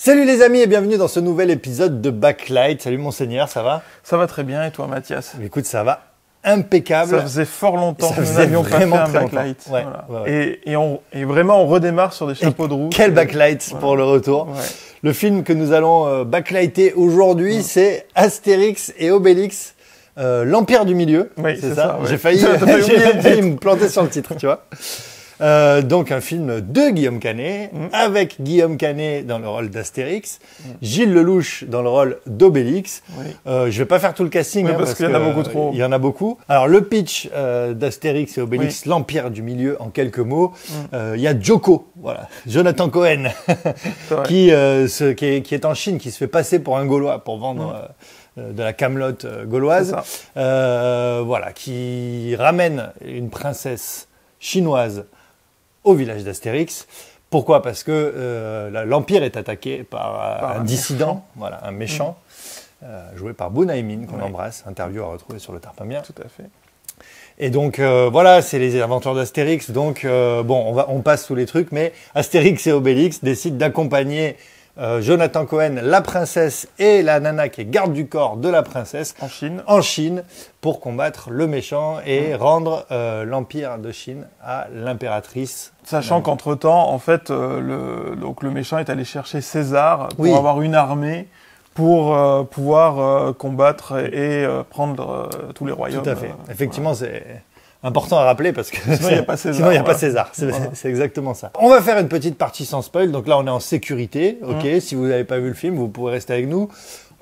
Salut les amis et bienvenue dans ce nouvel épisode de Backlight. Salut Monseigneur, ça va? Ça va très bien et toi Mathias? Écoute, ça va impeccable. Ça faisait fort longtemps que nous n'avions pas fait un Backlight. Ouais, voilà. ouais. Et vraiment on redémarre sur des chapeaux de roue. Quel Backlight voilà. Pour le retour. Ouais. Le film que nous allons backlighter aujourd'hui, c'est Astérix et Obélix, l'Empire du Milieu. Oui, c'est ça. Ouais. J'ai failli me planter sur le titre, tu vois. Donc un film de Guillaume Canet, avec Guillaume Canet dans le rôle d'Astérix, Gilles Lellouche dans le rôle d'Obélix. Oui. Je vais pas faire tout le casting parce qu'il y en a beaucoup trop. Il y en a beaucoup. Alors le pitch d'Astérix et Obélix, l'Empire du Milieu en quelques mots. Il y a Joko, voilà, Jonathan Cohen, qui est en Chine, qui se fait passer pour un Gaulois pour vendre de la camelote gauloise, voilà, qui ramène une princesse chinoise au village d'Astérix. Pourquoi? Parce que l'Empire est attaqué par un dissident, voilà, un méchant, joué par Bounaïmin, qu'on embrasse, interview à retrouver sur le Tarpamien. Tout à fait. Et donc voilà, c'est les aventures d'Astérix. Donc on passe sous les trucs, mais Astérix et Obélix décident d'accompagner Jonathan Cohen, la princesse et la nana qui est garde du corps de la princesse en Chine pour combattre le méchant et rendre l'empire de Chine à l'impératrice. Sachant qu'entre-temps, en fait, le méchant est allé chercher César pour avoir une armée pour pouvoir combattre et prendre tous les royaumes. Tout à fait. Effectivement, c'est important à rappeler parce que sinon il n'y a pas César. Sinon il n'y a pas César. C'est exactement ça. On va faire une petite partie sans spoil. Donc là on est en sécurité. Ok. Si vous n'avez pas vu le film, vous pourrez rester avec nous.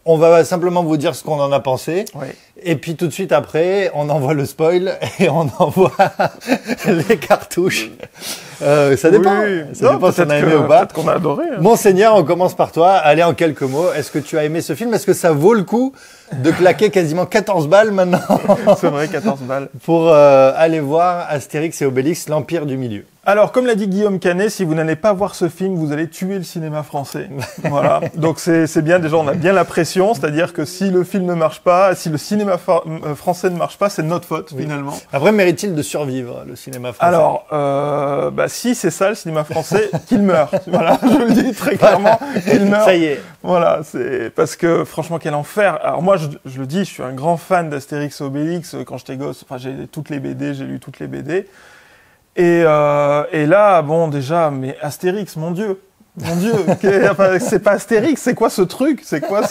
On va simplement vous dire ce qu'on en a pensé. Oui. Et puis tout de suite après, on envoie le spoil et on envoie les cartouches. Ça dépend. Ça dépend si on a aimé ou pas. Peut-être qu'on a adoré. Monseigneur, on commence par toi. Allez, en quelques mots, est-ce que tu as aimé ce film? Est-ce que ça vaut le coup de claquer quasiment 14 balles maintenant? C'est vrai, 14 balles. Pour aller voir Astérix et Obélix, l'Empire du Milieu. Alors, comme l'a dit Guillaume Canet, si vous n'allez pas voir ce film, vous allez tuer le cinéma français. Voilà. Donc c'est bien, déjà on a bien la pression, c'est-à-dire que si le film ne marche pas, si le cinéma français ne marche pas, c'est de notre faute finalement. Après, mérite-t-il de survivre, le cinéma français? Alors, si c'est ça le cinéma français, qu'il meure. Voilà, je le dis très clairement, qu'il meure. Ça y est. Voilà, c'est parce que franchement quel enfer. Alors moi je le dis, je suis un grand fan d'Astérix et Obélix. Quand j'étais gosse, enfin j'ai toutes les BD, j'ai lu toutes les BD. Et là, bon, déjà, mais Astérix, mon Dieu, enfin, c'est pas Astérix, c'est quoi ce truc? C'est quoi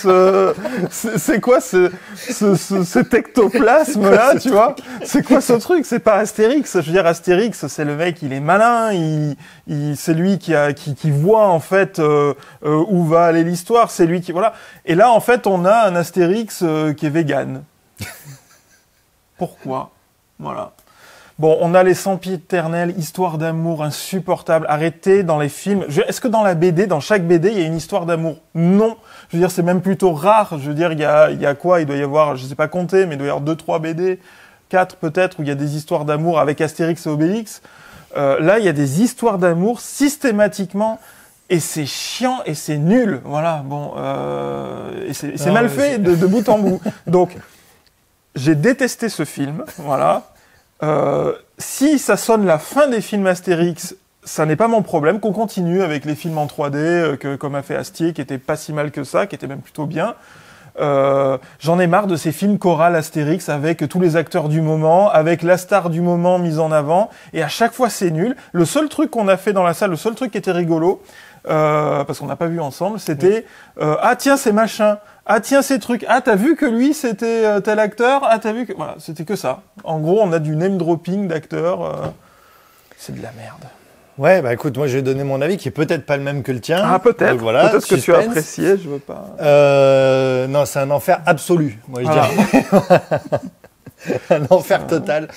cet ectoplasme-là, tu vois? C'est quoi ce truc? C'est pas Astérix. Je veux dire, Astérix, c'est le mec, il est malin, c'est lui qui voit, en fait, où va aller l'histoire, c'est lui qui, voilà. Et là, en fait, on a un Astérix qui est vegan. Pourquoi? Voilà. Bon, on a les sempiternelles histoires d'amour insupportables. Arrêtez dans les films. Est-ce que dans la BD, dans chaque BD, il y a une histoire d'amour? Non. Je veux dire, c'est même plutôt rare. Je veux dire, il y a quoi? Il doit y avoir, je sais pas compter, mais il doit y avoir 2-3 BD, 4 peut-être, où il y a des histoires d'amour avec Astérix et Obélix. Là, il y a des histoires d'amour systématiquement. Et c'est chiant et c'est nul. Voilà, bon. Et c'est mal fait de bout en bout. Donc, j'ai détesté ce film. Voilà. Si ça sonne la fin des films Astérix, ça n'est pas mon problème, qu'on continue avec les films en 3D, comme a fait Astier, qui était pas si mal que ça, qui était même plutôt bien. J'en ai marre de ces films chorales Astérix avec tous les acteurs du moment, avec la star du moment mise en avant, et à chaque fois c'est nul. Le seul truc qu'on a fait dans la salle, le seul truc qui était rigolo, parce qu'on n'a pas vu ensemble, c'était ah tiens c'est machin, ah tiens ces trucs, ah t'as vu que lui c'était tel acteur, ah t'as vu que... Voilà, c'était que ça. En gros on a du name dropping d'acteurs, c'est de la merde. Ouais, bah écoute, moi je vais donner mon avis qui est peut-être pas le même que le tien. Ah peut-être, voilà, peut-être que tu as apprécié, je veux pas... non, c'est un enfer absolu, moi je dirais. Un enfer total.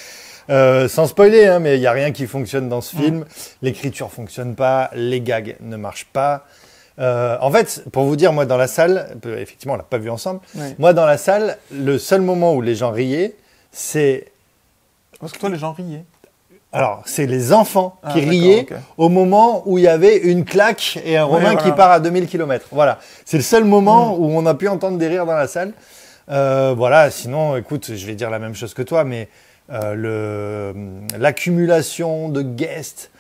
Sans spoiler, hein, mais il n'y a rien qui fonctionne dans ce film. L'écriture fonctionne pas, les gags ne marchent pas. En fait, pour vous dire, moi dans la salle, effectivement on l'a pas vu ensemble, moi dans la salle, le seul moment où les gens riaient, c'est... Parce que toi les gens riaient. Alors, c'est les enfants qui riaient au moment où il y avait une claque et un Romain qui part à 2000 km. Voilà. C'est le seul moment où on a pu entendre des rires dans la salle. Voilà. Sinon, écoute, je vais dire la même chose que toi, mais l'accumulation de guests,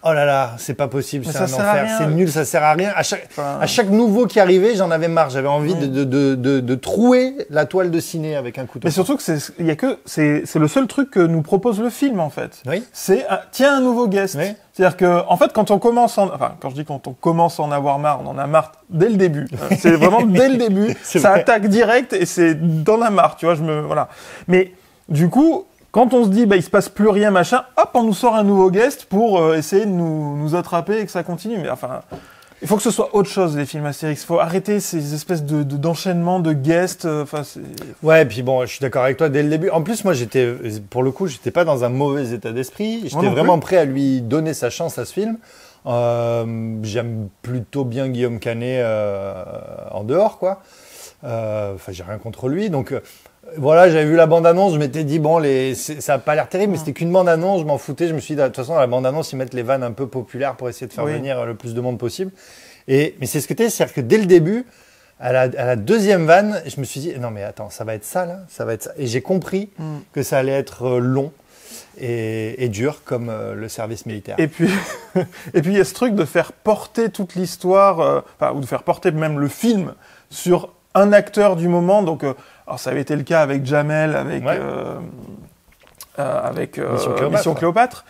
oh là là, c'est pas possible, Mais c'est ça un sert à enfer, rien. c'est nul, ça sert à rien. Enfin, À chaque nouveau qui arrivait, j'en avais marre. J'avais envie Oui. de trouer la toile de ciné avec un couteau. Mais surtout que c'est le seul truc que nous propose le film en fait. Oui. C'est tiens un nouveau guest. Oui. C'est-à-dire que en fait quand je dis quand on commence à en avoir marre, on en a marre dès le début. C'est vraiment dès le début, C'est ça vrai. attaque direct et c'est dans la marre, tu vois, voilà. Mais du coup, quand on se dit il se passe plus rien machin, hop, on nous sort un nouveau guest pour essayer de nous attraper et que ça continue. Mais enfin, il faut que ce soit autre chose les films Astérix. Il faut arrêter ces espèces d'enchaînements de guests. Enfin, c'est Ouais, puis bon, je suis d'accord avec toi dès le début. En plus, moi, pour le coup, j'étais pas dans un mauvais état d'esprit. J'étais non vraiment prêt à lui donner sa chance à ce film. J'aime plutôt bien Guillaume Canet en dehors, quoi. Enfin, j'ai rien contre lui, donc. Voilà, j'avais vu la bande-annonce, je m'étais dit, bon, ça a pas l'air terrible, mais c'était qu'une bande-annonce, je m'en foutais. Je me suis dit, de toute façon, dans la bande-annonce, ils mettent les vannes un peu populaires pour essayer de faire Oui. venir le plus de monde possible. Mais c'est ce que c'est-à-dire que dès le début, à la deuxième vanne, je me suis dit, non mais attends, ça va être ça là, ça va être ça. Et j'ai compris que ça allait être long et dur comme le service militaire. Et puis, il y a ce truc de faire porter toute l'histoire, ou de faire porter même le film sur un acteur du moment. Donc, alors ça avait été le cas avec Jamel, avec Mission Cléopâtre.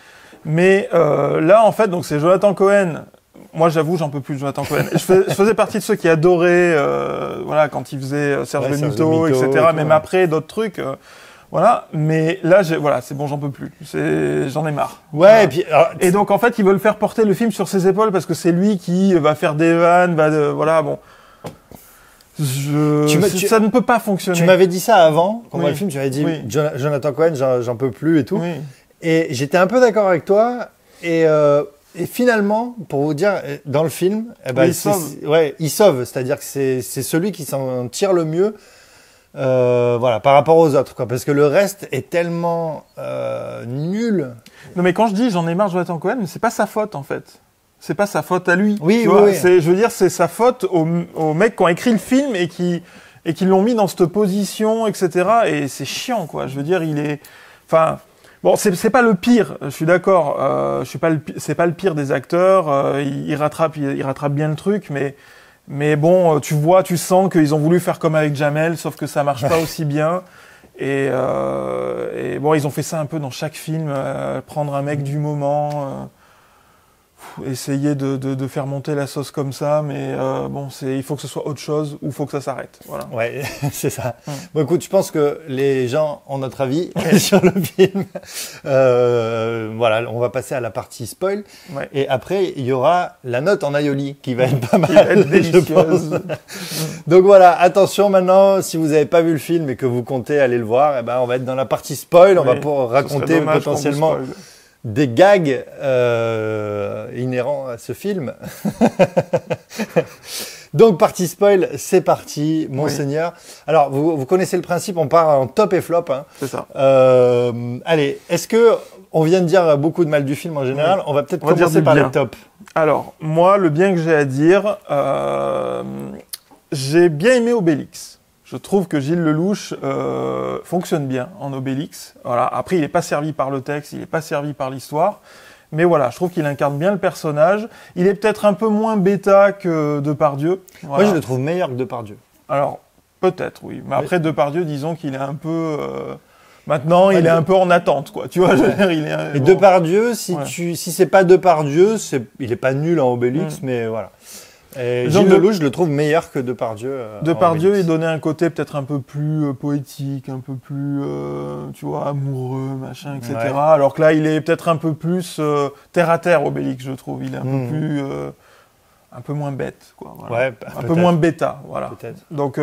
Mais là, en fait, donc c'est Jonathan Cohen. Moi, j'avoue, j'en peux plus de Jonathan Cohen. Je faisais partie de ceux qui adoraient, quand il faisait Serge le Mito, etc. Même après, d'autres trucs. Voilà, mais là, c'est bon, j'en peux plus. J'en ai marre. Ouais, voilà. et puis. Alors, Et donc, en fait, ils veulent faire porter le film sur ses épaules parce que c'est lui qui va faire des vannes, voilà, bon. Ça ne peut pas fonctionner. tu m'avais dit ça avant, quand on voit Oui. le film, tu m'avais dit Oui. Jonathan Cohen, j'en peux plus et tout. Oui. Et j'étais un peu d'accord avec toi. Et finalement, pour vous dire, dans le film, Oui, il sauve. Il sauve. C'est-à-dire que c'est celui qui s'en tire le mieux. Voilà, par rapport aux autres, quoi, parce que le reste est tellement nul. Non, mais quand je dis j'en ai marre de Jonathan Cohen, c'est pas sa faute en fait. C'est pas sa faute à lui. Oui, tu oui, vois. oui. Je veux dire, c'est sa faute aux mecs qui ont écrit le film et qui l'ont mis dans cette position, etc. Et c'est chiant, quoi. Je veux dire, enfin, bon, c'est pas le pire. Je suis d'accord. C'est pas le pire des acteurs. Il rattrape bien le truc, mais bon, tu sens qu'ils ont voulu faire comme avec Jamel, sauf que ça marche pas aussi bien. Et bon, ils ont fait ça un peu dans chaque film, prendre un mec du moment, essayer de faire monter la sauce comme ça, mais bon, il faut que ce soit autre chose ou il faut que ça s'arrête. Voilà. Ouais, c'est ça. Bon, écoute, je pense que les gens ont notre avis sur le film. Voilà, on va passer à la partie spoil. Ouais. Et après, il y aura la note en aioli qui va être pas mal. Qui va être je délicieuse. pense. Donc voilà, attention maintenant, si vous n'avez pas vu le film et que vous comptez aller le voir, eh ben, on va être dans la partie spoil. On va pouvoir raconter potentiellement des gags inhérents à ce film. Donc, partie spoil, c'est parti, monseigneur. Oui. Alors, vous connaissez le principe, on part en top et flop. Hein. C'est ça. Allez, est-ce que on vient de dire beaucoup de mal du film en général? On va peut-être commencer par les tops. Alors, moi, le bien que j'ai à dire, j'ai bien aimé Obélix. Je trouve que Gilles Lelouch fonctionne bien en Obélix. Voilà. Après, il n'est pas servi par le texte, il n'est pas servi par l'histoire. Mais voilà, je trouve qu'il incarne bien le personnage. Il est peut-être un peu moins bêta que Depardieu. Voilà. Moi, je le trouve meilleur que Depardieu. Alors, peut-être, oui. Mais après, Depardieu, disons qu'il est un peu... Maintenant, il est un peu en attente, quoi. Tu vois, je veux dire, il est... Et bon. Depardieu, si c'est pas Depardieu, il est pas nul en Obélix, mais voilà. Et Gilles Lelouch, je le trouve meilleur que Depardieu. Depardieu, il donnait un côté peut-être un peu plus poétique, un peu plus, tu vois, amoureux, machin, etc. Ouais. Alors que là, il est peut-être un peu plus terre à terre, Obélix, je trouve. Il est un peu plus, un peu moins bête, quoi. Voilà. Ouais, un peu moins bêta, voilà. Peut-être. Donc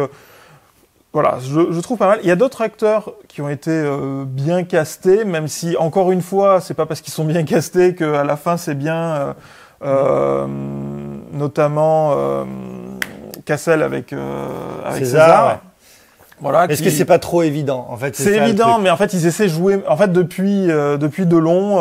voilà, je trouve pas mal. Il y a d'autres acteurs qui ont été bien castés, même si encore une fois, c'est pas parce qu'ils sont bien castés qu'à la fin c'est bien. Notamment Cassel avec César. Ouais. Voilà, est-ce que c'est pas trop évident en fait? C'est évident, mais en fait ils essaient de jouer. En fait depuis Delon,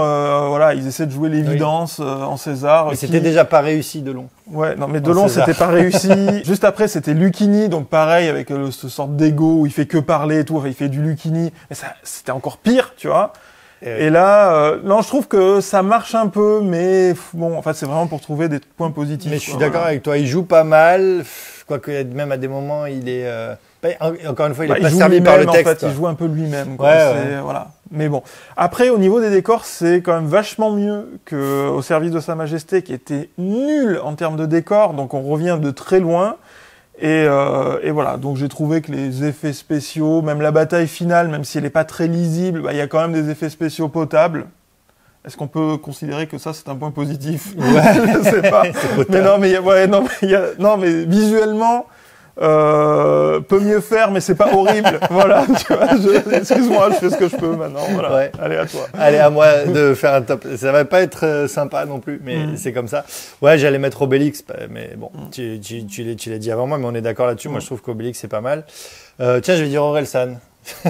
voilà, ils essaient de jouer l'évidence en César. Mais c'était déjà pas réussi Delon. Ouais, non mais Delon c'était pas réussi. Juste après c'était Lucchini, donc pareil avec ce sorte d'ego où il fait que parler et tout. Enfin, il fait du Lucchini, mais ça c'était encore pire, tu vois. Et là, non, je trouve que ça marche un peu, mais bon, en fait, c'est vraiment pour trouver des points positifs. Mais je suis d'accord avec toi, il joue pas mal, quoique même à des moments, il est... encore une fois, il est pas servi par le texte. En fait, il joue un peu lui-même. Voilà. Mais bon. Après, au niveau des décors, c'est quand même vachement mieux qu'au Service de Sa Majesté, qui était nul en termes de décors. Donc, on revient de très loin. Et voilà. Donc, j'ai trouvé que les effets spéciaux, même la bataille finale, même si elle n'est pas très lisible, il y a quand même des effets spéciaux potables. Est-ce qu'on peut considérer que ça, c'est un point positif? Ouais. Je sais pas. Mais non, mais visuellement, peut mieux faire, mais c'est pas horrible. Voilà, tu vois, excuse-moi, je fais ce que je peux maintenant. Voilà. Ouais. Allez, à toi. Allez, à moi de faire un top. Ça va pas être sympa non plus, mais c'est comme ça. Ouais, j'allais mettre Obélix, mais bon, tu l'as dit avant moi, mais on est d'accord là-dessus. Moi, je trouve qu'Obélix, c'est pas mal. Tiens, je vais dire Orelsan.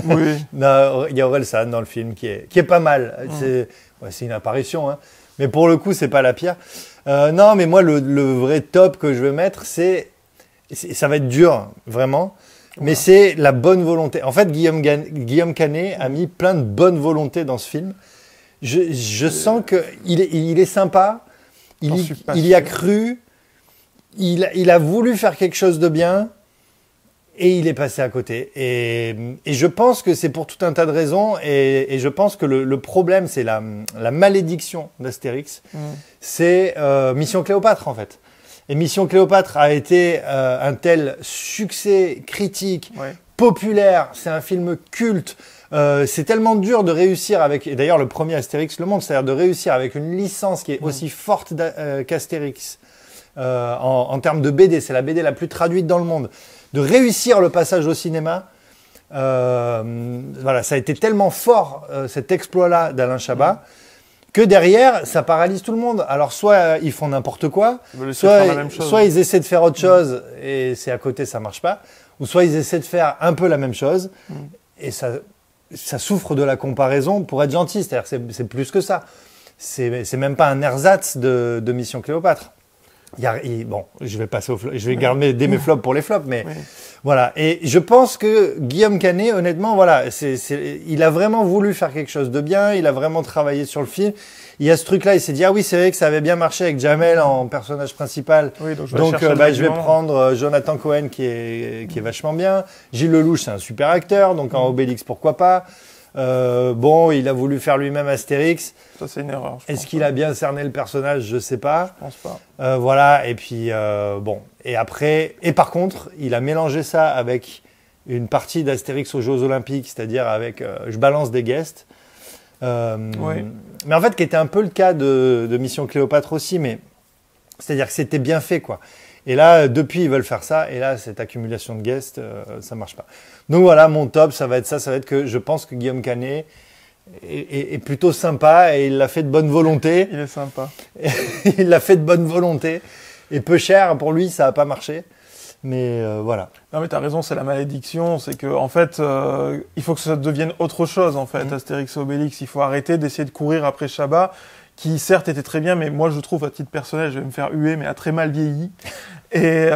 Oui. Non, il y a Orelsan dans le film qui est pas mal. C'est une apparition, hein. Mais pour le coup, c'est pas la pire. Non, mais moi, le vrai top que je veux mettre, ça va être dur, vraiment, mais c'est la bonne volonté. En fait, Guillaume Canet a mis plein de bonne volonté dans ce film. Je sens qu'il est sympa, il y a cru, il a voulu faire quelque chose de bien, et il est passé à côté. Et je pense que c'est pour tout un tas de raisons, et je pense que le problème, c'est la malédiction d'Astérix, c'est Mission Cléopâtre, en fait. Et Mission Cléopâtre a été un tel succès critique, populaire, c'est un film culte. C'est tellement dur de réussir avec, et d'ailleurs le premier Astérix le montre, c'est-à-dire de réussir avec une licence qui est aussi forte qu'Astérix en termes de BD, c'est la BD la plus traduite dans le monde. De réussir le passage au cinéma, voilà, ça a été tellement fort cet exploit-là d'Alain Chabat. Que derrière, ça paralyse tout le monde. Alors, soit ils font n'importe quoi, soit ils essaient de faire autre chose et c'est à côté, ça marche pas. Ou soit ils essaient de faire un peu la même chose et ça souffre de la comparaison pour être gentil. C'est-à-dire c'est plus que ça. C'est même pas un ersatz de Mission Cléopâtre. Bon, je vais passer je vais garder mes flops pour les flops, mais voilà. Et je pense que Guillaume Canet, honnêtement, voilà, il a vraiment voulu faire quelque chose de bien. Il a vraiment travaillé sur le film. Il y a ce truc-là, il s'est dit, ah oui, c'est vrai que ça avait bien marché avec Jamel en personnage principal. Oui, donc je vais prendre Jonathan Cohen qui est vachement bien. Gilles Lelouch, c'est un super acteur, donc en Obélix, pourquoi pas. Bon, il a voulu faire lui-même Astérix. Ça, c'est une erreur. Est-ce qu'il a bien cerné le personnage? Je sais pas. Je pense pas. Voilà. Et puis, bon. Et après, par contre, il a mélangé ça avec une partie d'Astérix aux Jeux Olympiques, c'est-à-dire avec je balance des guests. Mais en fait, qui était un peu le cas de Mission Cléopâtre aussi, mais c'est-à-dire que c'était bien fait, quoi. Et là, depuis, ils veulent faire ça. Et là, cette accumulation de guests, ça marche pas. Donc voilà, mon top, ça va être ça. Ça va être que je pense que Guillaume Canet est plutôt sympa et il l'a fait de bonne volonté. Il est sympa. Il l'a fait de bonne volonté. Et peu cher, pour lui, ça n'a pas marché. Mais voilà. Non, mais tu as raison, c'est la malédiction. C'est que en fait, il faut que ça devienne autre chose, en fait, Astérix et Obélix. Il faut arrêter d'essayer de courir après Chabat, qui certes était très bien, mais moi je trouve à titre personnel, je vais me faire huer, mais a très mal vieilli. Et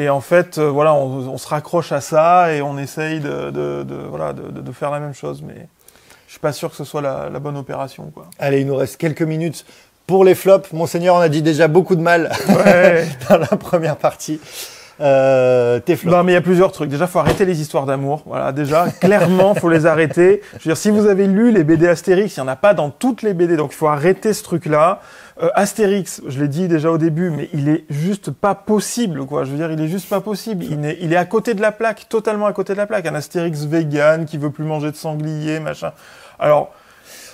en fait, voilà, on se raccroche à ça et on essaye de faire la même chose, mais je suis pas sûr que ce soit la bonne opération, quoi. Allez, il nous reste quelques minutes pour les flops. Monseigneur, on a dit déjà beaucoup de mal dans la première partie. Tes flops. Non, mais il y a plusieurs trucs. Déjà, faut arrêter les histoires d'amour. Voilà, déjà, clairement, faut les arrêter. Je veux dire, si vous avez lu les BD Astérix, il y en a pas dans toutes les BD, donc il faut arrêter ce truc-là. Astérix, je l'ai dit déjà au début, mais il est juste pas possible, quoi. Je veux dire, il est juste pas possible. Il est à côté de la plaque, totalement à côté de la plaque. Un Astérix vegan qui veut plus manger de sanglier, machin. Alors,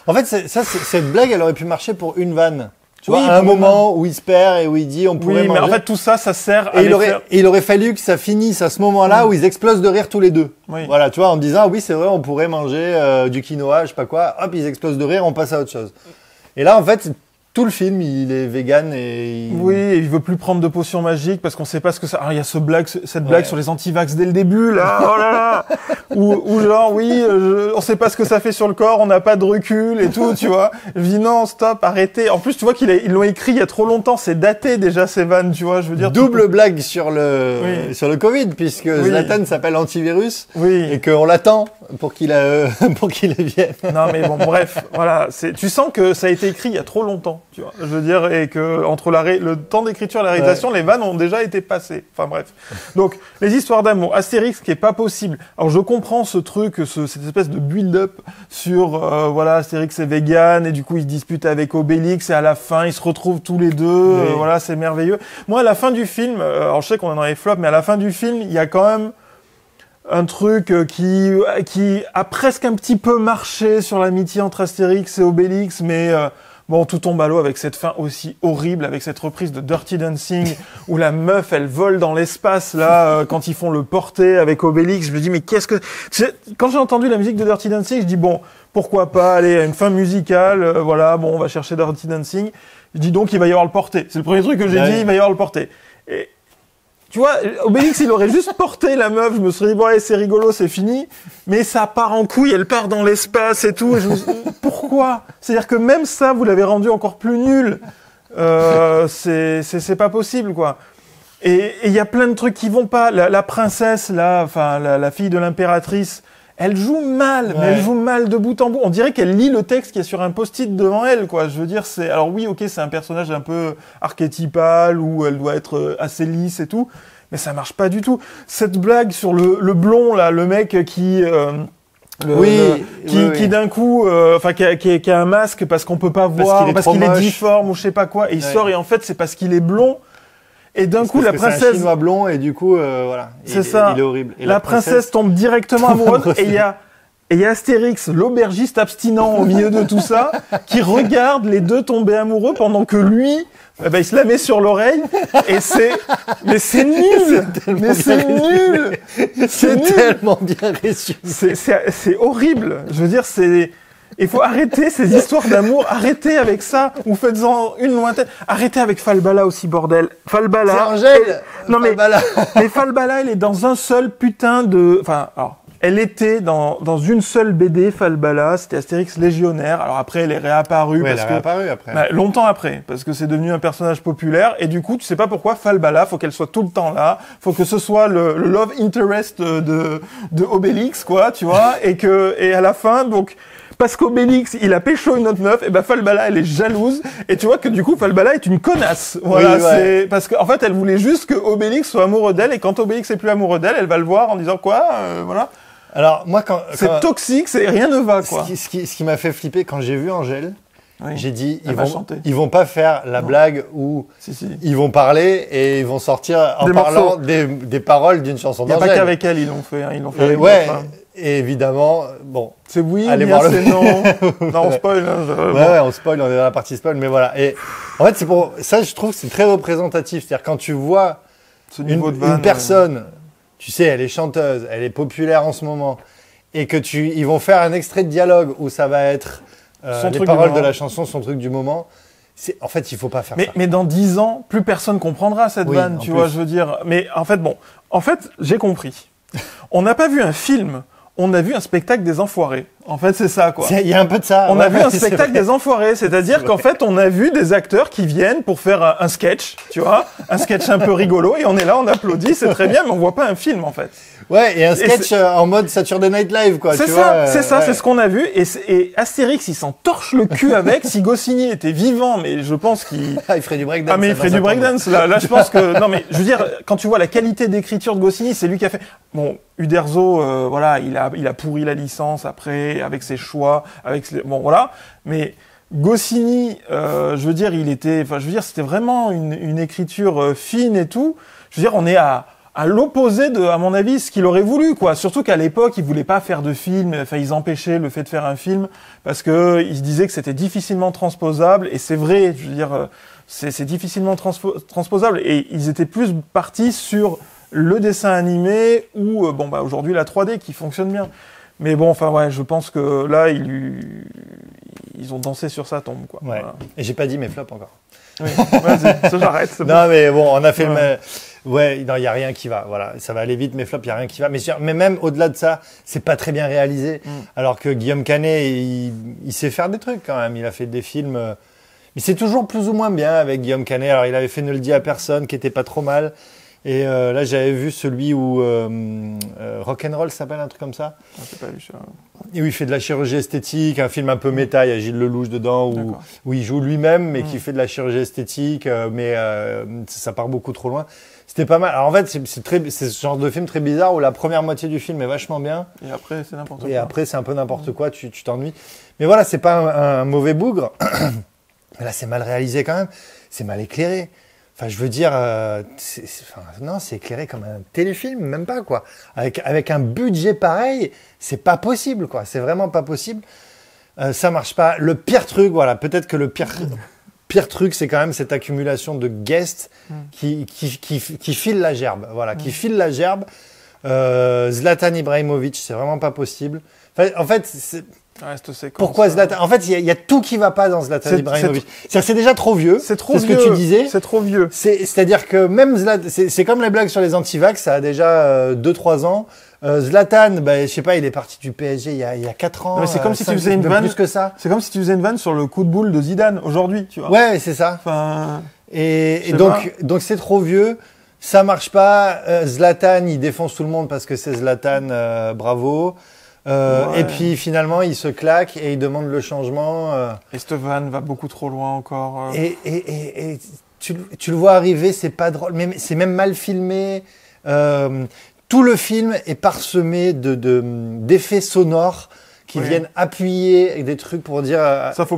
en fait, cette blague, elle aurait pu marcher pour une vanne. Tu vois, à un moment où il se perd et où il dit on pourrait manger. Oui, mais en fait, tout ça, ça sert à il aurait fallu que ça finisse à ce moment-là où ils explosent de rire tous les deux. Oui. Voilà, tu vois, en disant, ah oui, c'est vrai, on pourrait manger du quinoa, je sais pas quoi. Hop, ils explosent de rire, on passe à autre chose. Et là, en fait, tout le film, il est vegan et... Oui, et il veut plus prendre de potions magiques parce qu'on sait pas ce que ça... Alors, il y a cette blague sur les anti-vax dès le début, là, oh là là. Ou genre, oui, on sait pas ce que ça fait sur le corps, on n'a pas de recul et tout, tu vois. Je dis non, stop, arrêtez. En plus, tu vois ils l'ont écrit il y a trop longtemps, c'est daté déjà ces vannes, tu vois, je veux dire... Double blague sur le Covid, puisque Zlatan s'appelle Antivirus, et qu'on l'attend pour qu'il vienne. Non, mais bon, bref, voilà, tu sens que ça a été écrit il y a trop longtemps, tu vois, je veux dire, et que entre le temps d'écriture et la réalisation, les vannes ont déjà été passées. Enfin bref. Donc, les histoires d'amour, Astérix, qui est pas possible. Alors, je comprends ce truc, cette espèce de build-up sur, voilà, Astérix est vegan, et du coup, il se dispute avec Obélix, et à la fin, ils se retrouvent tous les deux, voilà, c'est merveilleux. Moi, à la fin du film, alors je sais qu'on est dans les flops, mais à la fin du film, il y a quand même un truc qui a presque un petit peu marché sur l'amitié entre Astérix et Obélix, mais bon, tout tombe à l'eau avec cette fin aussi horrible, avec cette reprise de Dirty Dancing, où la meuf, elle vole dans l'espace, là, quand ils font le porté avec Obélix. Je me dis, mais qu'est-ce que... Quand j'ai entendu la musique de Dirty Dancing, je dis, bon, pourquoi pas, allez, une fin musicale, voilà, bon, on va chercher Dirty Dancing. Je dis donc, il va y avoir le porté. C'est le premier truc que j'ai dit, il va y avoir le porté. Et, tu vois, Obélix, il aurait juste porté la meuf. Je me serais dit, bon, allez, c'est rigolo, c'est fini. Mais ça part en couille, elle part dans l'espace et tout. Et je me suis dit, pourquoi? C'est-à-dire que même ça, vous l'avez rendu encore plus nul. C'est pas possible, quoi. Et il y a plein de trucs qui vont pas. La princesse, là, enfin, la fille de l'impératrice, elle joue mal, mais elle joue mal de bout en bout. On dirait qu'elle lit le texte qui est sur un post-it devant elle, quoi. Je veux dire, alors oui, ok, c'est un personnage un peu archétypal où elle doit être assez lisse et tout, mais ça marche pas du tout. Cette blague sur le blond, là, le mec qui d'un coup, qui a un masque parce qu'on peut pas voir, parce qu'il est difforme ou je sais pas quoi, et il sort et en fait c'est parce qu'il est blond. Et d'un coup, la princesse... C'est un chinois blond, et du coup, voilà. C'est ça. Il est horrible. Et la princesse tombe directement amoureuse, et il y a Astérix, l'aubergiste abstinent au milieu de tout ça, qui regarde les deux tomber amoureux pendant que lui, il se la met sur l'oreille, et mais c'est nul! Mais c'est nul! C'est tellement bien reçu. C'est horrible. Je veux dire, il faut arrêter ces histoires d'amour, arrêtez avec ça, ou faites-en une lointaine. Arrêtez avec Falbala aussi, bordel. Falbala. C'est Angèle. Non mais Falbala, elle est dans un seul putain de... Enfin, alors, elle était dans une seule BD, Falbala, c'était Astérix Légionnaire. Alors après, elle est réapparue. Oui, elle est réapparue après. Bah, longtemps après, parce que c'est devenu un personnage populaire, et du coup, tu sais pas pourquoi Falbala, faut qu'elle soit tout le temps là, faut que ce soit le love interest de Obélix, quoi, tu vois, et à la fin, donc... Parce qu'Obélix, il a pécho une autre meuf, et Falbala, elle est jalouse, et tu vois que du coup, Falbala est une connasse. Voilà, c'est, parce qu'en fait, elle voulait juste que Obélix soit amoureux d'elle, et quand Obélix est plus amoureux d'elle, elle va le voir en disant quoi, voilà. Alors, moi, c'est toxique, rien ne va, quoi. Ce qui m'a fait flipper quand j'ai vu Angèle, j'ai dit, ils vont pas faire la blague où ils vont parler et ils vont sortir en parlant des paroles d'une chanson d'Angèle. Il n'y a pas qu'avec elle, ils l'ont fait avec et évidemment, bon. C'est oui, allez voir c'est non. Non, on spoil. On spoil, on est dans la partie spoil, mais voilà. Et en fait, ça, je trouve que c'est très représentatif. C'est-à-dire quand tu vois une personne, tu sais, elle est chanteuse, elle est populaire en ce moment, et que ils vont faire un extrait de dialogue où ça va être les paroles de la chanson, son truc du moment. En fait, il faut pas faire ça. Mais dans 10 ans, plus personne comprendra cette vanne, tu vois, je veux dire. Mais en fait, j'ai compris. On n'a pas vu un film. On a vu un spectacle des enfoirés. En fait, c'est ça, quoi. Il y a un peu de ça. On a vu un spectacle des enfoirés. C'est-à-dire qu'en fait, on a vu des acteurs qui viennent pour faire un sketch, tu vois. Un sketch un peu rigolo. Et on est là, on applaudit, c'est très bien, mais on voit pas un film, en fait. Ouais, et un sketch en mode Saturday Night Live, quoi. C'est ça, c'est ce qu'on a vu. Et Astérix, il s'en torche le cul avec. Si Goscinny était vivant, mais je pense qu'il... il ferait du breakdance. Ah, mais il ferait du breakdance. Là, je pense que... Non, mais je veux dire, quand tu vois la qualité d'écriture de Goscinny, c'est lui qui a fait... Bon, Uderzo, voilà, il a pourri la licence après, avec ses choix, bon, voilà. Mais Goscinny, je veux dire, c'était vraiment une écriture fine et tout. Je veux dire, on est à l'opposé de, à mon avis, ce qu'il aurait voulu, quoi. Surtout qu'à l'époque, ils voulaient pas faire de film. Enfin, ils empêchaient le fait de faire un film parce que ils se disaient que c'était difficilement transposable. Et c'est vrai, je veux dire, c'est difficilement transposable. Et ils étaient plus partis sur le dessin animé ou, aujourd'hui, la 3D qui fonctionne bien. Mais bon, enfin, ouais, je pense que là, ils ont dansé sur sa tombe, quoi. Ouais. Voilà. Et j'ai pas dit mes flops encore. Oui, vas-y, ça j'arrête. C'est bon. Non, mais bon, on a fait ouais, non, il y a rien qui va. Voilà, ça va aller vite, mes flops, il y a rien qui va. Mais même au-delà de ça, c'est pas très bien réalisé. Alors que Guillaume Canet, il sait faire des trucs quand même. Il a fait des films. Mais c'est toujours plus ou moins bien avec Guillaume Canet. Alors, il avait fait Ne le dis à personne, qui était pas trop mal. Et là, j'avais vu celui où Rock'n'Roll s'appelle, un truc comme ça. Ah, j'ai pas vu ça. Et où il fait de la chirurgie esthétique, un film un peu méta, il y a Gilles Lelouch dedans, où il joue lui-même, mais qui fait de la chirurgie esthétique, mais ça part beaucoup trop loin. C'était pas mal. Alors en fait, c'est ce genre de film très bizarre où la première moitié du film est vachement bien. Et après, c'est n'importe quoi. Et après, c'est un peu n'importe quoi, tu t'ennuies. Mais voilà, c'est pas un mauvais bougre. Mais là, c'est mal réalisé quand même. C'est mal éclairé. Enfin, je veux dire, non, c'est éclairé comme un téléfilm, même pas, quoi. Avec un budget pareil, c'est pas possible, quoi. C'est vraiment pas possible. Ça marche pas. Le pire truc, voilà, peut-être que le pire truc, c'est quand même cette accumulation de guests qui filent la gerbe. Voilà, qui filent la gerbe. Zlatan Ibrahimovic, c'est vraiment pas possible. Enfin, en fait, pourquoi Zlatan? En fait, il y a tout qui va pas dans Zlatan Ibrahimovic. C'est déjà trop vieux. C'est trop vieux. C'est ce que tu disais. C'est trop vieux. C'est-à-dire que même Zlatan, c'est comme les blagues sur les antivax, ça a déjà 2-3 ans. Zlatan, je sais pas, il est parti du PSG il y a 4 ans. Non, mais c'est comme si tu faisais une vanne. Plus que ça. C'est comme si tu faisais une vanne sur le coup de boule de Zidane aujourd'hui, tu vois. Ouais, c'est ça. Enfin. Et donc c'est trop vieux. Ça marche pas. Zlatan, il défonce tout le monde parce que c'est Zlatan. Bravo. Et puis finalement, il se claque et il demande le changement. Estevan va beaucoup trop loin encore. Et tu le vois arriver, c'est pas drôle, mais c'est même mal filmé. Tout le film est parsemé d'effets sonores qui viennent appuyer des trucs pour dire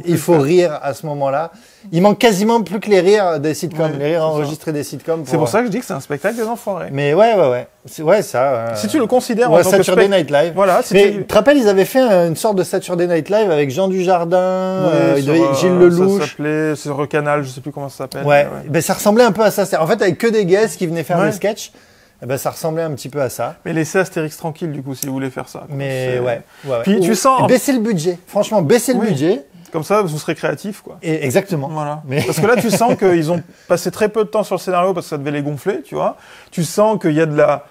il faut rire à ce moment-là. Il manque quasiment plus que les rires des sitcoms, les rires enregistrés des sitcoms. C'est pour ça que je dis que c'est un spectacle des enfoirés. Mais ouais. Ouais, ça. Si tu le considères en tant que Saturday Night Live. Voilà. Mais tu te rappelles, ils avaient fait une sorte de Saturday Night Live avec Jean Dujardin, Gilles Lelouch. Ça s'appelait, c'est Recanal, je sais plus comment ça s'appelle. Ouais. Ben, ça ressemblait un peu à ça. En fait, avec que des guests qui venaient faire des sketchs. Eh ben, ça ressemblait un petit peu à ça. Mais laissez Astérix tranquille, du coup, si vous voulez faire ça. Mais ouais. Puis tu sens. Baisser le budget. Franchement, baisser le budget. Comme ça, vous serez créatif, quoi. Et exactement. Voilà. Parce que là, tu sens qu'ils ont passé très peu de temps sur le scénario parce que ça devait les gonfler, tu vois. Tu sens qu'il y a de la.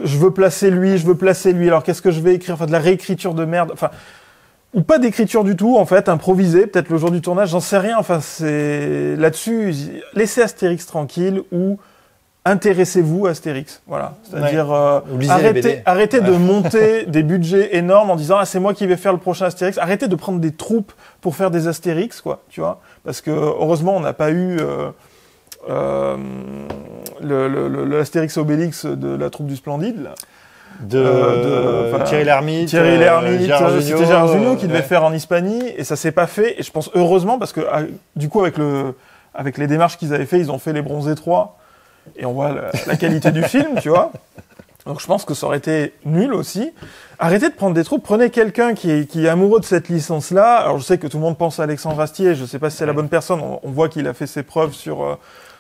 Je veux placer lui. Alors, qu'est-ce que je vais écrire? Enfin, de la réécriture de merde. Enfin. Ou pas d'écriture du tout, en fait, improvisé, peut-être le jour du tournage, j'en sais rien. Enfin, c'est. Là-dessus, laissez Astérix tranquille ou. Intéressez-vous à Astérix, voilà. C'est-à-dire arrêtez de monter des budgets énormes en disant c'est moi qui vais faire le prochain Astérix. Arrêtez de prendre des troupes pour faire des Astérix, quoi, tu vois. Parce que heureusement on n'a pas eu l'Astérix Obélix de la troupe du Splendide là. Thierry Lhermitte, c'était Gérard Jugnot qui devait faire en Hispanie et ça s'est pas fait. Et je pense heureusement parce que du coup avec les démarches qu'ils avaient fait, ils ont fait Les Bronzés 3. Et on voit la qualité du film, tu vois. Donc je pense que ça aurait été nul aussi. Arrêtez de prendre des troupes. Prenez quelqu'un qui est amoureux de cette licence-là. Alors je sais que tout le monde pense à Alexandre Astier. Je ne sais pas si c'est la bonne personne. On voit qu'il a fait ses preuves sur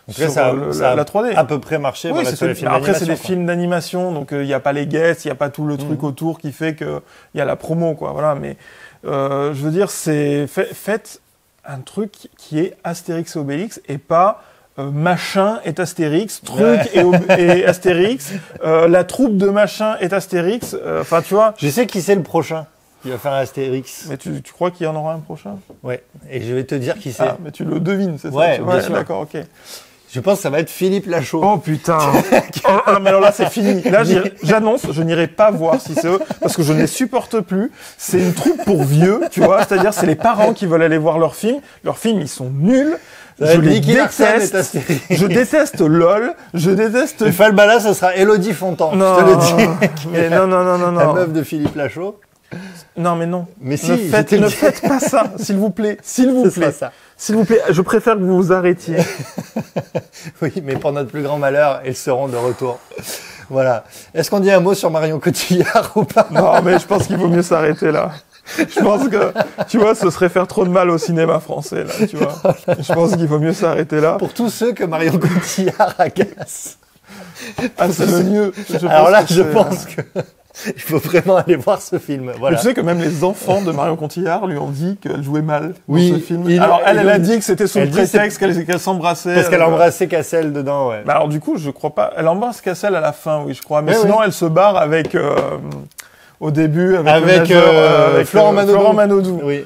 la 3D. À peu près marché. Oui, sur les films après c'est des films d'animation, donc il n'y a pas les guests, il n'y a pas tout le truc autour qui fait qu'il y a la promo, quoi. Voilà. Mais je veux dire, faites un truc qui est Astérix et Obélix et pas machin est Astérix, truc et Astérix, la troupe de machin est Astérix, enfin tu vois. Je sais qui c'est le prochain qui va faire Astérix. Mais tu crois qu'il y en aura un prochain? Ouais, et je vais te dire qui c'est. Ah, mais tu le devines, c'est ça? Ouais, bien sûr. D'accord, ok. Je pense que ça va être Philippe Lachaud. Oh putain. Mais alors là c'est fini. Là j'annonce, je n'irai pas voir si c'est eux parce que je ne les supporte plus. C'est une troupe pour vieux, tu vois, c'est-à-dire c'est les parents qui veulent aller voir leurs films. Leurs films ils sont nuls. Je les déteste. Je déteste LOL. Je déteste. Le Falbala, ce sera Élodie Fontan. Non. Je te le dis. Mais non. La meuf de Philippe Lachaud. Non, mais non. Mais si, ne faites pas ça, s'il vous plaît. S'il vous plaît. S'il vous plaît, je préfère que vous vous arrêtiez. Oui, mais pour notre plus grand malheur, ils seront de retour. Voilà. Est-ce qu'on dit un mot sur Marion Cotillard ou pas? Non, mais je pense qu'il vaut mieux s'arrêter là. Je pense que, tu vois, ce serait faire trop de mal au cinéma français, là, tu vois. Je pense qu'il vaut mieux s'arrêter là. Pour tous ceux que Marion Cotillard agace. Ah, c'est le mieux. Alors là, je pense que... Il faut vraiment aller voir ce film. Voilà. Mais tu sais que même les enfants de Marion Cotillard lui ont dit qu'elle jouait mal oui, dans ce film. Alors elle a dit que c'était sous le prétexte qu'elle s'embrassait. Parce qu'elle embrassait Cassel dedans, ouais. Bah alors du coup, je crois pas. Elle embrasse Cassel à la fin, oui, je crois. Mais sinon, elle se barre avec au début avec Florent Manodou. Oui.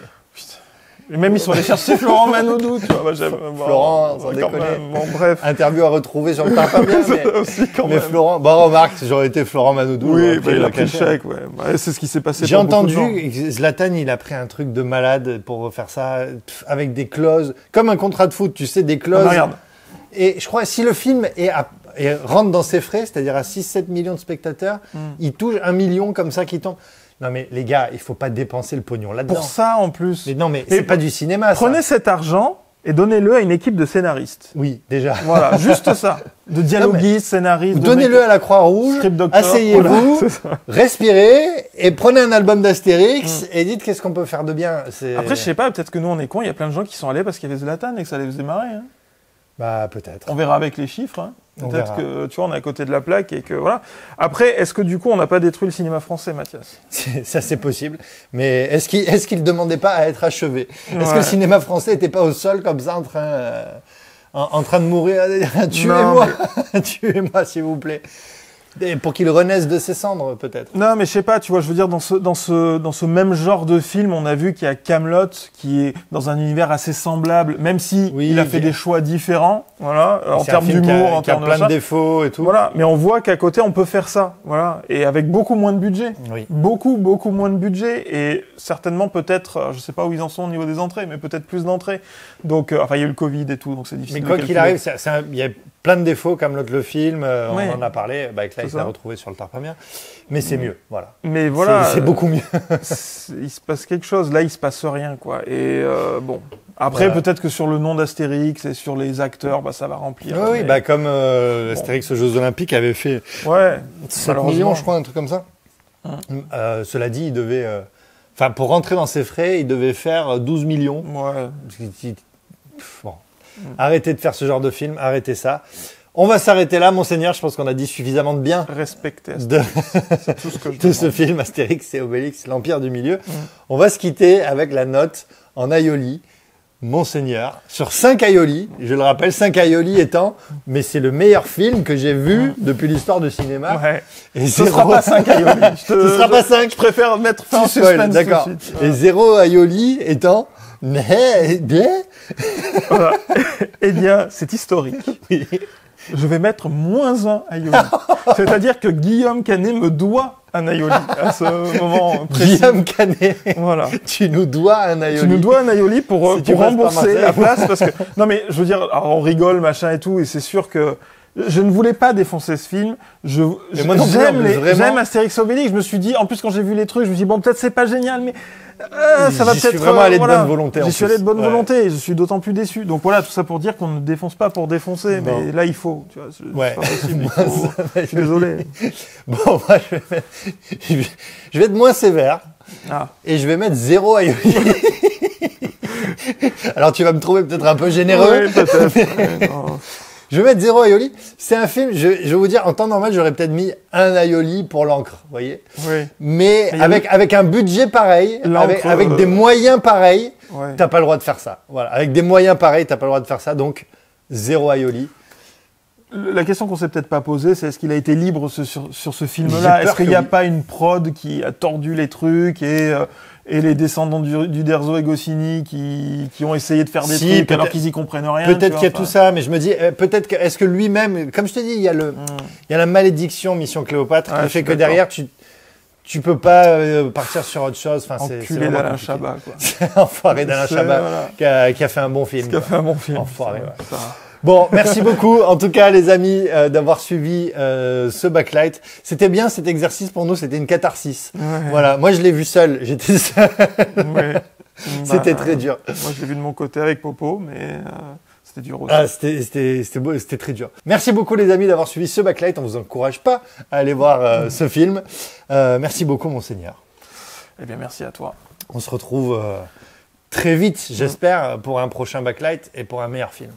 Et même ils sont allés chercher Florent Manodou, tu vois. Moi, j'aime, Florent, sans déconner. Bon, bref. Interview à retrouver sur le tarpin bien, mais Florent, bon, remarque, j'aurais été Florent Manodou. Oui, il a pris le chèque, ouais. C'est ce qui s'est passé. J'ai entendu, Zlatan, il a pris un truc de malade pour faire ça, avec des clauses, comme un contrat de foot, tu sais, des clauses. Ah, regarde. Et je crois, si le film rentre dans ses frais, c'est-à-dire à 6-7 millions de spectateurs, il touche 1 million comme ça qui tombe. Non mais les gars, il faut pas dépenser le pognon là-dedans. Pour ça en plus. Mais non mais c'est pas du cinéma. Prenez cet argent et donnez-le à une équipe de scénaristes. Oui, déjà. Voilà, juste ça. De dialoguistes, scénaristes. Donnez-le à la Croix-Rouge. Asseyez-vous, voilà, respirez et prenez un album d'Astérix et dites qu'est-ce qu'on peut faire de bien. Après je sais pas, peut-être que nous on est cons, il y a plein de gens qui sont allés parce qu'il y avait Zlatan et que ça les faisait marrer. Hein. Bah peut-être. On verra avec les chiffres. Hein. Peut-être que tu vois, on est à côté de la plaque et que voilà. Après, est-ce que du coup, on n'a pas détruit le cinéma français, Mathias ? Ça, c'est possible. Mais est-ce qu'il demandait pas à être achevé ? Est-ce que le cinéma français était pas au sol comme ça, en train de mourir ? Tuez-moi, tuez-moi, s'il vous plaît. Et pour qu'il renaisse de ses cendres, peut-être. Non, mais je sais pas, tu vois, je veux dire, dans ce même genre de film, on a vu qu'il y a Kaamelott, qui est dans un univers assez semblable, même si il a fait des choix différents, voilà, en termes d'humour, en termes de plein de défauts et tout. Voilà, mais on voit qu'à côté, on peut faire ça, voilà, et avec beaucoup moins de budget. Oui. Beaucoup moins de budget, et certainement peut-être, je sais pas où ils en sont au niveau des entrées, mais peut-être plus d'entrées. Donc, enfin, il y a eu le Covid et tout, donc c'est difficile. Mais quoi qu'il arrive, il y a plein de défauts, comme le film, on en a parlé, avec là, il l'a retrouvé sur le Tarpamien. Mais c'est mieux, voilà. Mais voilà. C'est beaucoup mieux. Il se passe quelque chose, là, il se passe rien, quoi. Et bon. Après, peut-être que sur le nom d'Astérix et sur les acteurs, ça va remplir. Oui, mais... comme Astérix aux Jeux Olympiques avait fait 7 millions, je crois, un truc comme ça. Cela dit, il devait... Enfin, pour rentrer dans ses frais, il devait faire 12 millions. Ouais. Bon. Arrêtez de faire ce genre de film, arrêtez ça. On va s'arrêter là, monseigneur. Je pense qu'on a dit suffisamment de bien. Respectez c'est tout ce que je de ce film, Astérix et Obélix, l'Empire du Milieu. On va se quitter avec la note en aioli. Monseigneur, sur 5 aioli, je le rappelle, 5 aioli étant, mais c'est le meilleur film que j'ai vu depuis l'histoire du cinéma. Ouais. Et ce sera pas 5 aioli. Ce sera pas 5. Je préfère mettre fin au suspense. D'accord. Et 0 aioli étant, voilà. Eh bien, c'est historique. Oui. Je vais mettre -1 aioli. C'est-à-dire que Guillaume Canet me doit un aioli à ce moment précis. Guillaume Canet. Voilà. Tu nous dois un aioli. Tu nous dois un aioli pour rembourser la place parce que non mais je veux dire, alors on rigole machin et tout et c'est sûr que je ne voulais pas défoncer ce film. J'aime Astérix Obélix. Je me suis dit, en plus quand j'ai vu les trucs, je me suis dit bon peut-être c'est pas génial mais ça va peut-être. J'y suis vraiment allé de bonne volonté. J'y suis allé de bonne volonté et je suis d'autant plus déçu. Donc voilà, tout ça pour dire qu'on ne défonce pas pour défoncer, mais là il faut. Tu vois, c'est pas possible. Je suis désolé. Bon, moi je vais être moins sévère et je vais mettre 0 aioli. Alors tu vas me trouver peut-être un peu généreux. Oui, peut-être. Je vais mettre 0 aioli. C'est un film, je vais vous dire, en temps normal, j'aurais peut-être mis 1 aioli pour l'encre, vous voyez. Oui. Mais avec un budget pareil, avec des moyens pareils, t'as pas le droit de faire ça. Voilà. Avec des moyens pareils, t'as pas le droit de faire ça. Donc, 0 aioli. La question qu'on s'est peut-être pas posée, c'est est-ce qu'il a été libre sur ce film-là ? Est-ce qu'il n'y a pas une prod qui a tordu les trucs et les descendants du Derzo et Goscinny qui ont essayé de faire des trucs alors qu'ils y comprennent rien. Peut-être qu'il y a tout ça, mais je me dis, est-ce que lui-même, comme je te dis, il y a la malédiction Mission Cléopâtre qui fait que derrière, tu peux pas partir sur autre chose. Enfin, enculé d'Alain Chabat, quoi. C'est enfoiré d'Alain Chabat qui a fait un bon film. Qui a fait un bon film. Enfoiré, ouais. Bon, merci beaucoup, en tout cas, les amis, d'avoir suivi ce backlight. C'était bien cet exercice pour nous, c'était une catharsis. Ouais. Voilà, moi je l'ai vu seul, j'étais seul. Ouais. C'était très dur. Moi je l'ai vu de mon côté avec Popo, mais c'était dur aussi. C'était très dur. Merci beaucoup les amis d'avoir suivi ce backlight. On vous encourage pas à aller voir ce film. Merci beaucoup, monseigneur. Eh bien, merci à toi. On se retrouve très vite, j'espère, pour un prochain backlight et pour un meilleur film.